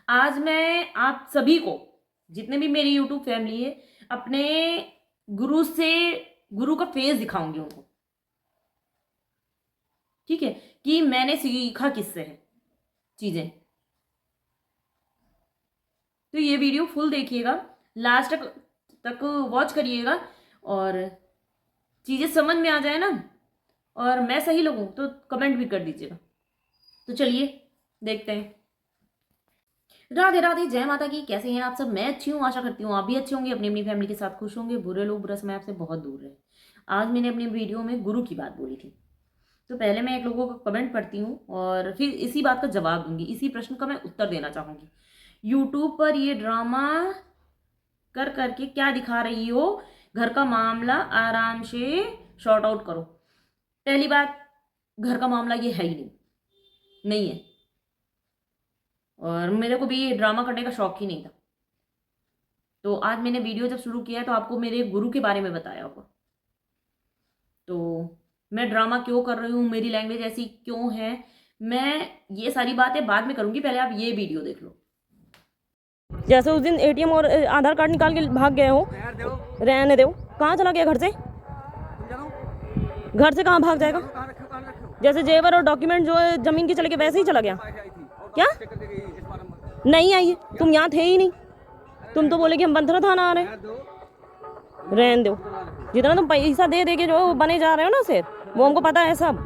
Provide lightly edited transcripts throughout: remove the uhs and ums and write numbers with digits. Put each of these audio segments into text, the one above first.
आज मैं आप सभी को, जितने भी मेरी यूट्यूब फैमिली है, अपने गुरु से गुरु का फेस दिखाऊंगी उनको। ठीक है, कि मैंने सीखा किससे है चीजें। तो ये वीडियो फुल देखिएगा, लास्ट तक वॉच करिएगा, और चीजें समझ में आ जाए ना, और मैं सही लगूं तो कमेंट भी कर दीजिएगा। तो चलिए देखते हैं। राधे राधे, जय माता की। कैसे हैं आप सब? मैं अच्छी हूँ, आशा करती हूँ आप भी अच्छे होंगे, अपनी अपनी फैमिली के साथ खुश होंगे। बुरे लोग बुरा समय आपसे बहुत दूर रहे। आज मैंने अपनी वीडियो में गुरु की बात बोली थी, तो पहले मैं एक लोगों का कमेंट पढ़ती हूँ और फिर इसी बात का जवाब दूंगी, इसी प्रश्न का मैं उत्तर देना चाहूंगी। यूट्यूब पर ये ड्रामा कर करके क्या दिखा रही हो? घर का मामला आराम से शॉर्ट आउट करो। पहली बात, घर का मामला ये है ही नहीं है, और मेरे को भी ये ड्रामा करने का शौक ही नहीं था। तो आज मैंने वीडियो जब शुरू किया तो आपको मेरे गुरु के बारे में बताया होगा। तो मैं ड्रामा क्यों कर रही हूँ, मेरी लैंग्वेज ऐसी क्यों है, मैं ये सारी बातें बाद में करूंगी, पहले आप ये वीडियो देख लो। जैसे उस दिन एटीएम और आधार कार्ड निकाल के भाग गए हो। रहने दो। कहाँ चला गया? घर से कहाँ भाग जाएगा? जैसे जेवर और डॉक्यूमेंट जो है जमीन के चले गए, वैसे ही चला गया क्या? नहीं आई है, तुम यहाँ थे ही नहीं। तुम तो बोले कि हम बंथरा थाना आ रहे हैं। रहने दो। जितना तुम पैसा दे दे के जो बने जा रहे हो ना सर, वो हमको पता है सब।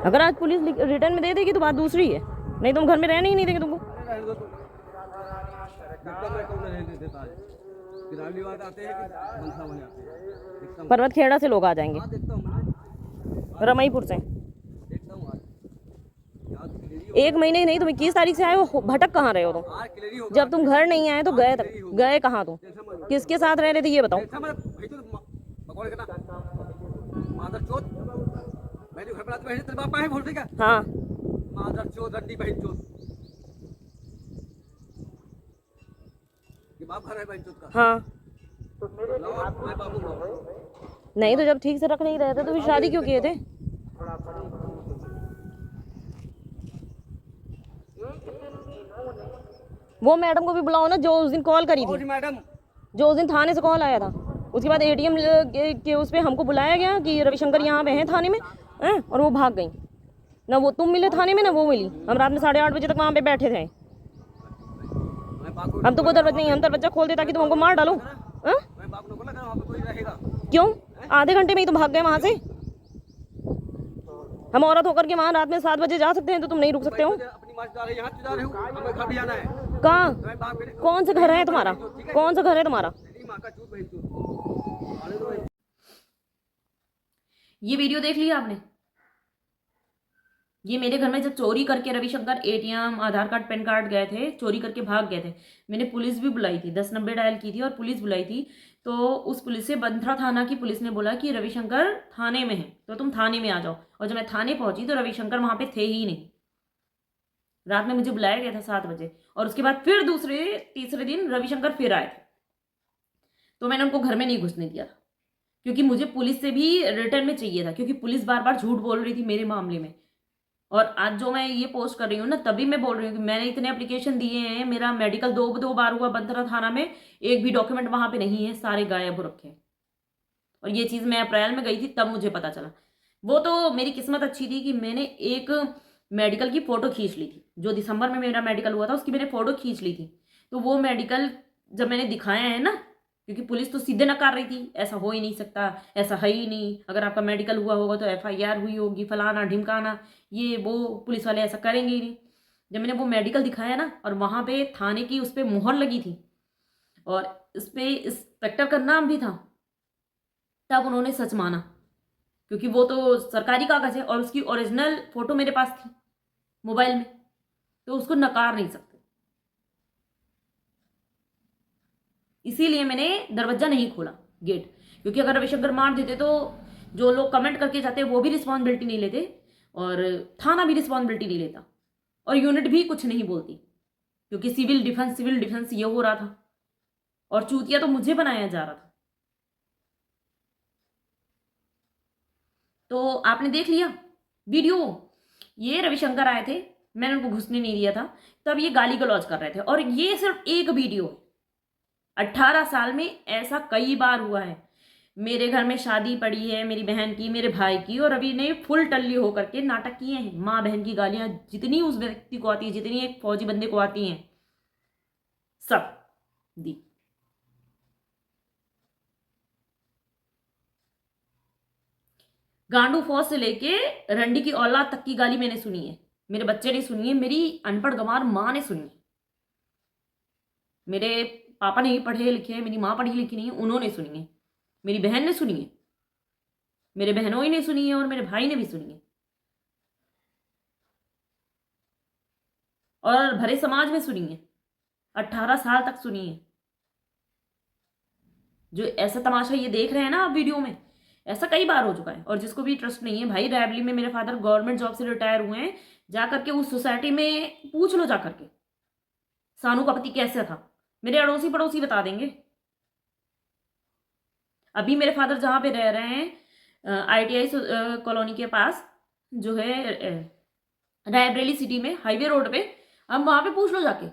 अगर आज पुलिस रिटर्न में दे देगी तो बात दूसरी है, नहीं तुम घर में रहने ही नहीं देंगे तुमको। पर्वत खेड़ा से लोग आ जाएंगे, रमईपुर से। 1 महीने ही नहीं, तुम 21 तारीख से आए हो, भटक कहाँ रहे हो तुम? जब तुम घर नहीं आए तो गए कहाँ तुम? किसके साथ रह रहे थे ये बताओ। हाँ, हाँ। नहीं तो जब ठीक से रख नहीं रहे थे तो फिर शादी क्यों किए थे? वो मैडम को भी बुलाओ ना, जो उस दिन कॉल करी थी, जो उस दिन थाने से कॉल आया था। उसके बाद एटीएम के उस पर हमको बुलाया गया कि रविशंकर यहाँ पे हैं थाने में, हैं? और वो भाग गई। ना वो तुम मिले थाने में, ना वो मिली। हम रात में 8:30 बजे तक वहाँ पे बैठे थे। हम तो वो दरवाजा नहीं, हम दरवाजा खोल दे ताकि तुम हमको मार डालो। हाँ? क्यों? आधे घंटे में ही तो भाग गए वहाँ से। हम औरत होकर के वहाँ रात में 7 बजे जा सकते हैं, तो तुम नहीं रुक सकते हो? कहाँ? कौन सा घर है तुम्हारा? कौन सा घर है तुम्हारा? ये वीडियो देख लिया आपने? ये मेरे घर में जब चोरी करके रविशंकर एटीएम आधार कार्ड पैन कार्ड गए थे, चोरी करके भाग गए थे। मैंने पुलिस भी बुलाई थी, 1090 डायल की थी और पुलिस बुलाई थी। तो उस पुलिस से, बंथरा थाना की पुलिस ने बोला कि रविशंकर थाने में है, तो तुम थाने में आ जाओ। और जब मैं थाने पहुंची तो रविशंकर वहां पे थे ही नहीं। रात में मुझे बुलाया गया था 7 बजे, और उसके बाद फिर तीसरे दिन रविशंकर फिर आए थे। तो मैंने उनको घर में नहीं घुसने दिया था, क्योंकि मुझे पुलिस से भी रिटर्न में चाहिए था, क्योंकि पुलिस बार बार झूठ बोल रही थी मेरे मामले में। और आज जो मैं ये पोस्ट कर रही हूँ ना, तभी मैं बोल रही हूँ कि मैंने इतने एप्लीकेशन दिए हैं, मेरा मेडिकल दो बार हुआ बंथरा थाना में, एक भी डॉक्यूमेंट वहां पे नहीं है, सारे गायब हो रखे हैं। और ये चीज मैं अप्रैल में गई थी तब मुझे पता चला। वो तो मेरी किस्मत अच्छी थी कि मैंने एक मेडिकल की फोटो खींच ली थी, जो दिसंबर में मेरा मेडिकल हुआ था उसकी मैंने फोटो खींच ली थी। तो वो मेडिकल जब मैंने दिखाया है ना, क्योंकि पुलिस तो सीधे नकार रही थी, ऐसा हो ही नहीं सकता, ऐसा है ही नहीं, अगर आपका मेडिकल हुआ होगा तो एफआईआर हुई होगी, फलाना ढिमकाना, ये वो, पुलिस वाले ऐसा करेंगे ही नहीं। जब मैंने वो मेडिकल दिखाया ना, और वहां पे थाने की उस पर मोहर लगी थी और उस पर इंस्पेक्टर का नाम भी था, तब उन्होंने सच माना, क्योंकि वो तो सरकारी कागज है और उसकी ओरिजिनल फोटो मेरे पास थी मोबाइल में, तो उसको नकार नहीं सकते। इसीलिए मैंने दरवाजा नहीं खोला, गेट, क्योंकि अगर रविशंकर मार देते तो जो लोग कमेंट करके जाते वो भी रिस्पॉन्सिबिलिटी नहीं लेते, और थाना भी रिस्पॉन्सिबिलिटी नहीं लेता, और यूनिट भी कुछ नहीं बोलती, क्योंकि सिविल डिफेंस ये हो रहा था, और चूतिया तो मुझे बनाया जा रहा था। तो आपने देख लिया वीडियो। ये रविशंकर आए थे, मैंने उनको घुसने नहीं दिया था, तब ये गाली गलौज कर रहे थे, और ये सिर्फ एक वीडियो है। 18 साल में ऐसा कई बार हुआ है। मेरे घर में शादी पड़ी है मेरी बहन की, मेरे भाई की, और अभी ने फुल टल्ली होकर के नाटक किए हैं। माँ बहन की गालियां जितनी उस व्यक्ति को आती है, जितनी एक फौजी बंदे को आती हैं, सब दी। गांडू फौज से लेके रंडी की औलाद तक की गाली मैंने सुनी है। मेरे बच्चे ने सुनी है, मेरी अनपढ़ गंवार माँ ने सुनी है। मेरे पापा नहीं पढ़े लिखे हैं, मेरी माँ पढ़ी लिखी नहीं है, उन्होंने सुनी है। मेरी बहन ने सुनी है, मेरे बहनों ही ने सुनी है, और मेरे भाई ने भी सुनी है, और भरे समाज में सुनी है। 18 साल तक सुनी है। जो ऐसा तमाशा ये देख रहे हैं ना आप वीडियो में, ऐसा कई बार हो चुका है। और जिसको भी ट्रस्ट नहीं है, भाई रैवली में मेरे फादर गवर्नमेंट जॉब से रिटायर हुए हैं, जाकर के उस सोसाइटी में पूछ लो जाकर के सानू का पति कैसा था। मेरे अड़ोसी पड़ोसी बता देंगे। अभी मेरे फादर जहाँ पे रह रहे हैं ITI कॉलोनी के पास, जो है रायबरेली सिटी में हाईवे रोड पे, अब वहां पे पूछ लो जाके,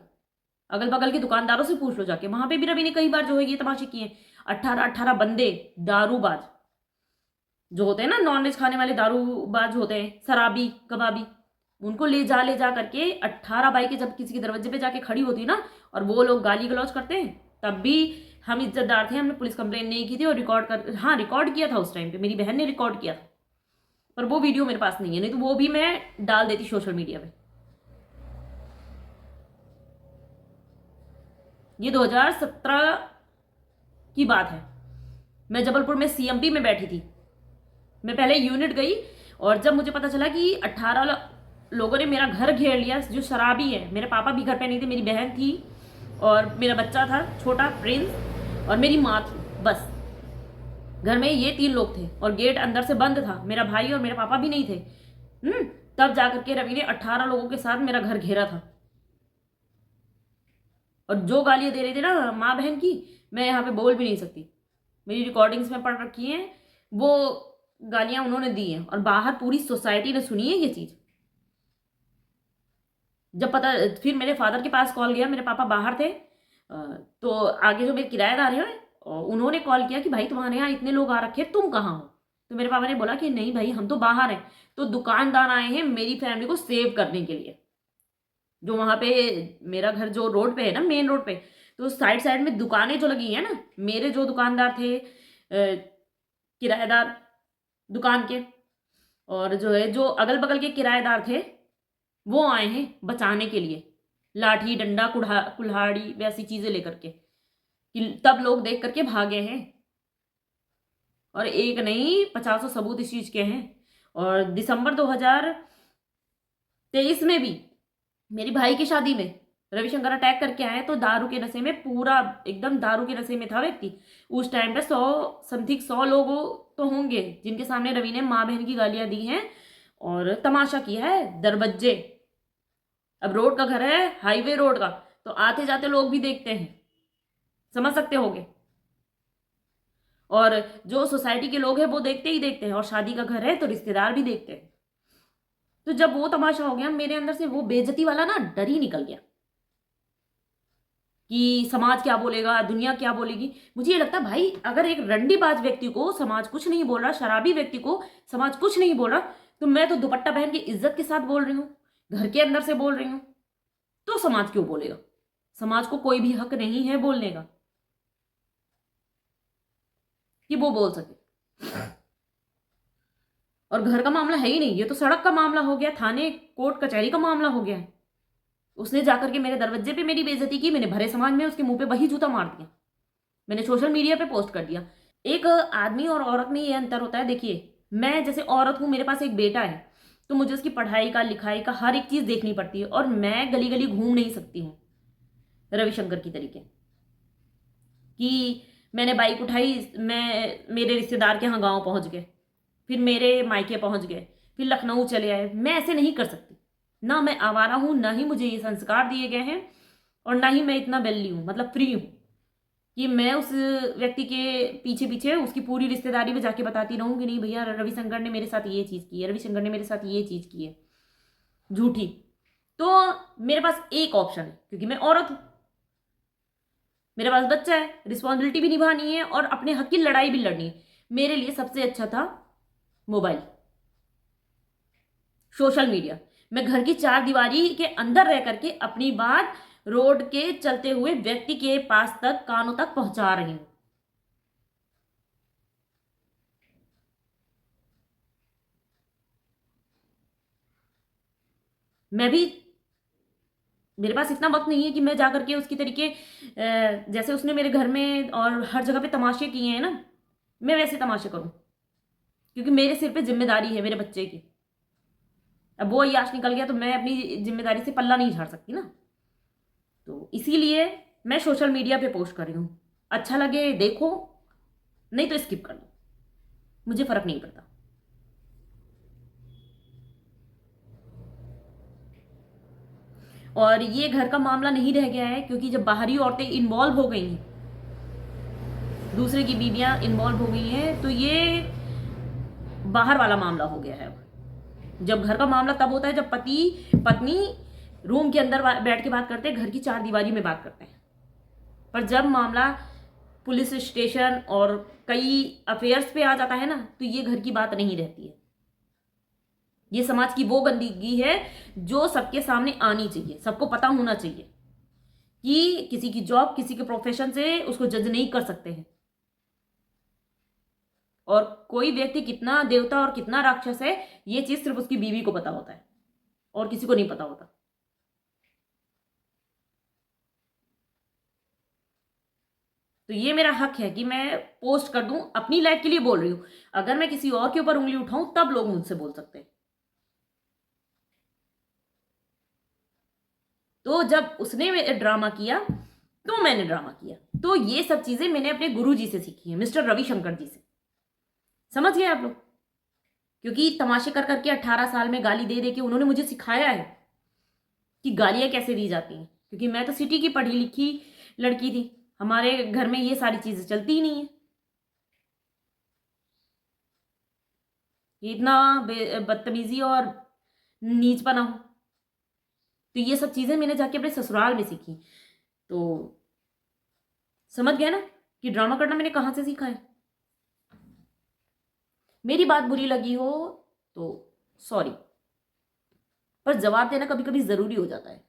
अगल बगल के दुकानदारों से पूछ लो जाके, वहां पे भी रवि ने कई बार जो है ये तमाशे किए। 18 बंदे दारूबाज जो होते हैं ना, नॉनवेज खाने वाले दारूबाज होते हैं, शराबी कबाबी, उनको ले जा करके 18 बाइकें जब किसी के दरवाजे पे जाके खड़ी होती ना, और वो लोग गाली गलौज करते हैं, तब भी हम इज्जतदार थे, हमने पुलिस कंप्लेन नहीं की थी, और रिकॉर्ड किया था उस टाइम पे, मेरी बहन ने रिकॉर्ड किया था। पर वो वीडियो मेरे पास नहीं है, नहीं तो वो भी मैं डाल देती सोशल मीडिया पे। ये 2017 की बात है। मैं जबलपुर में CMP में बैठी थी। मैं पहले यूनिट गई, और जब मुझे पता चला कि 18 लोगों ने मेरा घर घेर लिया, जो शराबी है, मेरे पापा भी घर पे नहीं थे, मेरी बहन थी, और मेरा बच्चा था छोटा प्रिंस, और मेरी माँ थी, बस घर में ये 3 लोग थे, और गेट अंदर से बंद था, मेरा भाई और मेरे पापा भी नहीं थे। तब जाकर के रवि ने 18 लोगों के साथ मेरा घर घेरा था। और जो गालियां दे रहे थे ना माँ बहन की, मैं यहाँ पे बोल भी नहीं सकती, मेरी रिकॉर्डिंग्स में पढ़ रखी हैं, वो गालियां उन्होंने दी हैं, और बाहर पूरी सोसाइटी ने सुनी है ये चीज। जब पता, फिर मेरे फादर के पास कॉल गया, मेरे पापा बाहर थे, तो आगे जो मेरे किराएदार हैं उन्होंने कॉल किया कि भाई तुम्हारे यहाँ इतने लोग आ रखे, तुम कहाँ हो। तो मेरे पापा ने बोला कि नहीं भाई, हम तो बाहर हैं। तो दुकानदार आए हैं मेरी फैमिली को सेव करने के लिए। जो वहां पे मेरा घर जो रोड पे है ना, मेन रोड पे, तो साइड साइड में दुकानें जो लगी हैं ना, मेरे जो दुकानदार थे किराएदार दुकान के, और जो है जो अगल बगल के किराएदार थे, वो आए हैं बचाने के लिए, लाठी डंडा कुल्हाड़ी वैसी चीजें लेकर के, कि तब लोग देख करके भागे हैं। और एक नहीं 50 सबूत इस चीज के हैं। और दिसंबर 2023 में भी मेरी भाई की शादी में रविशंकर अटैक करके आए, तो दारू के नशे में, पूरा एकदम दारू के नशे में था व्यक्ति। उस टाइम पे 100 लोग तो होंगे जिनके सामने रवि ने माँ बहन की गालियां दी हैं और तमाशा किया है। दरबज्जे, अब रोड का घर है, हाईवे रोड का, तो आते जाते लोग भी देखते हैं, समझ सकते होगे। और जो सोसाइटी के लोग हैं वो देखते ही देखते हैं, और शादी का घर है तो रिश्तेदार भी देखते हैं। तो जब वो तमाशा हो गया, मेरे अंदर से वो बेइज्जती वाला ना डर ही निकल गया कि समाज क्या बोलेगा, दुनिया क्या बोलेगी। मुझे ये लगता है भाई, अगर एक रंडीबाज व्यक्ति को समाज कुछ नहीं बोल रहा, शराबी व्यक्ति को समाज कुछ नहीं बोल रहा, तो मैं तो दुपट्टा पहन के इज्जत के साथ बोल रही हूँ, घर के अंदर से बोल रही हूँ, तो समाज क्यों बोलेगा? समाज को कोई भी हक नहीं है बोलने का कि वो बोल सके। और घर का मामला है ही नहीं, ये तो सड़क का मामला हो गया, थाने कोर्ट कचहरी का मामला हो गया है। उसने जाकर के मेरे दरवाजे पे मेरी बेइज्जती की, मैंने भरे समाज में उसके मुंह पे वही जूता मार दिया, मैंने सोशल मीडिया पे पोस्ट कर दिया। एक आदमी और औरत में ये अंतर होता है। देखिए, मैं जैसे औरत हूं, मेरे पास एक बेटा है, तो मुझे उसकी पढ़ाई का, लिखाई का, हर एक चीज देखनी पड़ती है, और मैं गली गली घूम नहीं सकती हूँ रविशंकर की तरीके कि मैंने बाइक उठाई, मैं मेरे रिश्तेदार के यहाँ गाँव पहुंच गए, फिर मेरे मायके पहुंच गए, फिर लखनऊ चले आए। मैं ऐसे नहीं कर सकती, ना मैं आवारा हूं, ना ही मुझे ये संस्कार दिए गए हैं, और ना ही मैं इतना बेल्ली हूं, मतलब फ्री हूं। कि मैं उस व्यक्ति के पीछे पीछे उसकी पूरी रिश्तेदारी में जाके बताती रहूं कि नहीं भैया रविशंकर ने मेरे साथ ये चीज़ की है, रविशंकर ने मेरे साथ ये चीज़ की है झूठी। तो मेरे पास एक ऑप्शन है, क्योंकि मैं औरत हूं, मेरे पास बच्चा है, रिस्पॉन्सिबिलिटी भी निभानी है और अपने हक की लड़ाई भी लड़नी है। मेरे लिए सबसे अच्छा था मोबाइल, सोशल मीडिया। मैं घर की चार दीवारी के अंदर रह करके अपनी बात रोड के चलते हुए व्यक्ति के पास तक, कानों तक पहुंचा रही हूं। मैं भी, मेरे पास इतना वक्त नहीं है कि मैं जा करके उसकी तरीके जैसे उसने मेरे घर में और हर जगह पे तमाशे किए हैं ना, मैं वैसे तमाशे करूं, क्योंकि मेरे सिर पे जिम्मेदारी है मेरे बच्चे की। अब वो अय्याश निकल गया तो मैं अपनी जिम्मेदारी से पल्ला नहीं झाड़ सकती ना। तो इसीलिए मैं सोशल मीडिया पे पोस्ट कर रही हूँ। अच्छा लगे देखो, नहीं तो स्किप कर दो, मुझे फर्क नहीं पड़ता। और ये घर का मामला नहीं रह गया है, क्योंकि जब बाहरी औरतें इन्वॉल्व हो गई हैं, दूसरे की बीवियां इन्वॉल्व हो गई हैं, तो ये बाहर वाला मामला हो गया है। अब जब घर का मामला तब होता है जब पति पत्नी रूम के अंदर बैठ के बात करते हैं, घर की चार दीवारी में बात करते हैं। पर जब मामला पुलिस स्टेशन और कई अफेयर्स पे आ जाता है ना, तो ये घर की बात नहीं रहती है। ये समाज की वो गंदगी है जो सबके सामने आनी चाहिए, सबको पता होना चाहिए कि किसी की जॉब, किसी के प्रोफेशन से उसको जज नहीं कर सकते हैं। और कोई व्यक्ति कितना देवता और कितना राक्षस है, ये चीज सिर्फ उसकी बीवी को पता होता है और किसी को नहीं पता होता। तो ये मेरा हक है कि मैं पोस्ट कर दूं, अपनी लाइफ के लिए बोल रही हूं। अगर मैं किसी और के ऊपर उंगली उठाऊं तब लोग मुझसे बोल सकते हैं। तो जब उसने ड्रामा किया तो मैंने ड्रामा किया। तो ये सब चीजें मैंने अपने गुरु जी से सीखी है, मिस्टर रविशंकर जी से। समझ गए आप लोग? क्योंकि तमाशे कर करके 18 साल में गाली दे दे के उन्होंने मुझे सिखाया है कि गालियां कैसे दी जाती हैं। क्योंकि मैं तो सिटी की पढ़ी लिखी लड़की थी, हमारे घर में ये सारी चीजें चलती ही नहीं है। ये इतना बदतमीजी और नीचपना हो, तो ये सब चीजें मैंने जाके अपने ससुराल में सीखी। तो समझ गया ना कि ड्रामा करना मैंने कहाँ से सीखा है। मेरी बात बुरी लगी हो तो सॉरी, पर जवाब देना कभी कभी जरूरी हो जाता है।